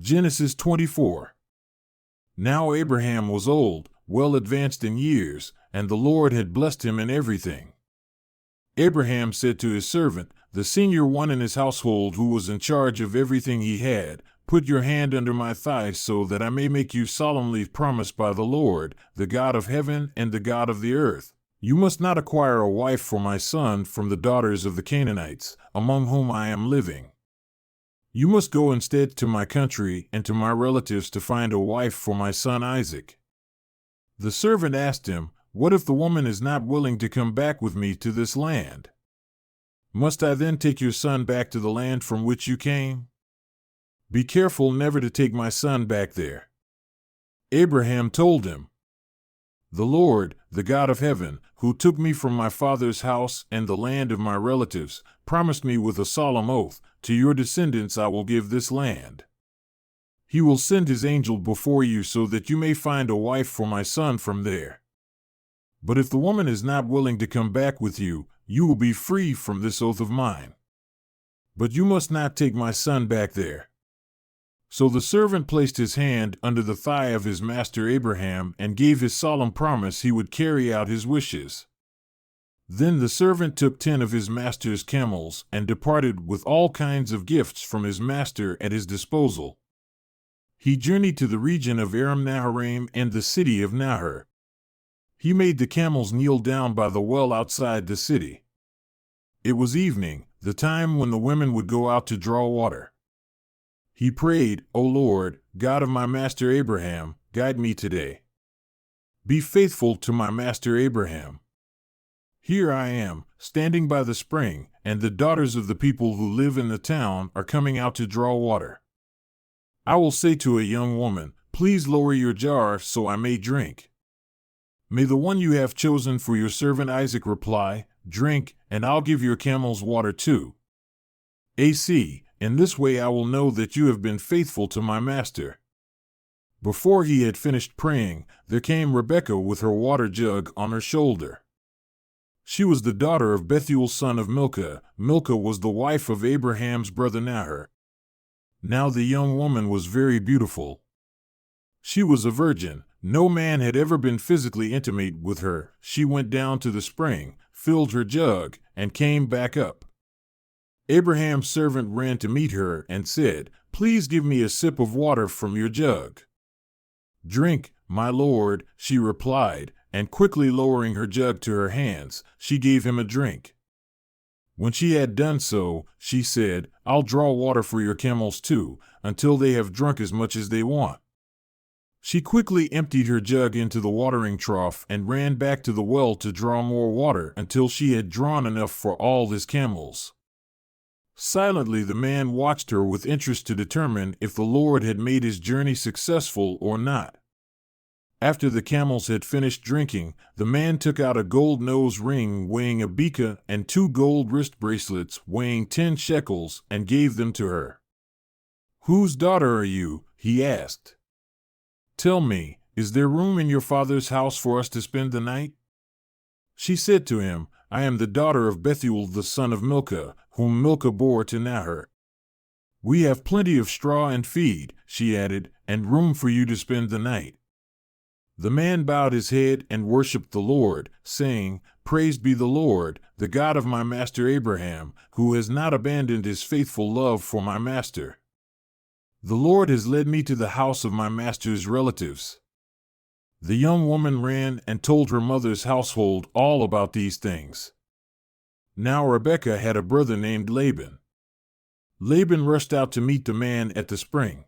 Genesis 24. Now Abraham was old, well advanced in years, and the Lord had blessed him in everything. Abraham said to his servant, the senior one in his household who was in charge of everything he had, "Put your hand under my thigh so that I may make you solemnly promise by the Lord, the God of heaven and the God of the earth. You must not acquire a wife for my son from the daughters of the Canaanites, among whom I am living. You must go instead to my country and to my relatives to find a wife for my son Isaac." The servant asked him, "What if the woman is not willing to come back with me to this land? Must I then take your son back to the land from which you came? Be careful never to take my son back there." Abraham told him, "The Lord, the God of heaven, who took me from my father's house and the land of my relatives, promised me with a solemn oath, 'To your descendants I will give this land.' He will send his angel before you so that you may find a wife for my son from there. But if the woman is not willing to come back with you, you will be free from this oath of mine. But you must not take my son back there." So the servant placed his hand under the thigh of his master Abraham and gave his solemn promise he would carry out his wishes. Then the servant took 10 of his master's camels and departed with all kinds of gifts from his master at his disposal. He journeyed to the region of Aram Naharaim and the city of Nahar. He made the camels kneel down by the well outside the city. It was evening, the time when the women would go out to draw water. He prayed, "O Lord, God of my master Abraham, guide me today. Be faithful to my master Abraham. Here I am, standing by the spring, and the daughters of the people who live in the town are coming out to draw water. I will say to a young woman, 'Please lower your jar so I may drink.' May the one you have chosen for your servant Isaac reply, 'Drink, and I'll give your camels water too.' AC, in this way I will know that you have been faithful to my master." Before he had finished praying, there came Rebekah with her water jug on her shoulder. She was the daughter of Bethuel son of Milcah. Milcah was the wife of Abraham's brother Nahor. Now the young woman was very beautiful. She was a virgin. No man had ever been physically intimate with her. She went down to the spring, filled her jug, and came back up. Abraham's servant ran to meet her and said, "Please give me a sip of water from your jug." "Drink, my lord," she replied, and quickly lowering her jug to her hands, she gave him a drink. When she had done so, she said, "I'll draw water for your camels too, until they have drunk as much as they want." She quickly emptied her jug into the watering trough and ran back to the well to draw more water until she had drawn enough for all his camels. Silently the man watched her with interest to determine if the Lord had made his journey successful or not. After the camels had finished drinking, the man took out a gold nose ring weighing a beka and 2 gold wrist bracelets weighing 10 shekels and gave them to her. "Whose daughter are you?" he asked. "Tell me, is there room in your father's house for us to spend the night?" She said to him, "I am the daughter of Bethuel the son of Milcah, whom Milcah bore to Nahor. We have plenty of straw and feed," she added, "and room for you to spend the night." The man bowed his head and worshipped the Lord, saying, "Praised be the Lord, the God of my master Abraham, who has not abandoned his faithful love for my master. The Lord has led me to the house of my master's relatives." The young woman ran and told her mother's household all about these things. Now Rebekah had a brother named Laban. Laban rushed out to meet the man at the spring.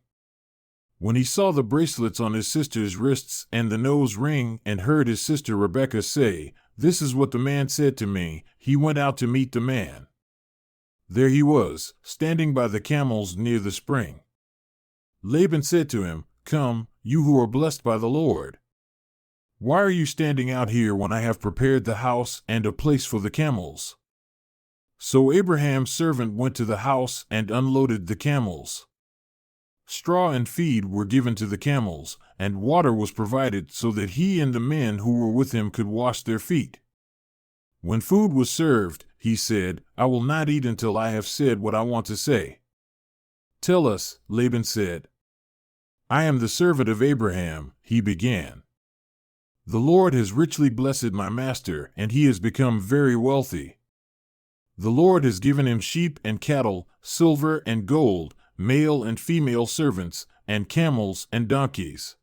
When he saw the bracelets on his sister's wrists and the nose ring and heard his sister Rebekah say, "This is what the man said to me," he went out to meet the man. There he was, standing by the camels near the spring. Laban said to him, "Come, you who are blessed by the Lord. Why are you standing out here when I have prepared the house and a place for the camels?" So Abraham's servant went to the house and unloaded the camels. Straw and feed were given to the camels, and water was provided so that he and the men who were with him could wash their feet. When food was served, he said, "I will not eat until I have said what I want to say." "Tell us," Laban said. I am the servant of Abraham, he began. The Lord has richly blessed my master, and he has become very wealthy. The Lord has given him sheep and cattle, silver and gold, male and female servants, and camels and donkeys.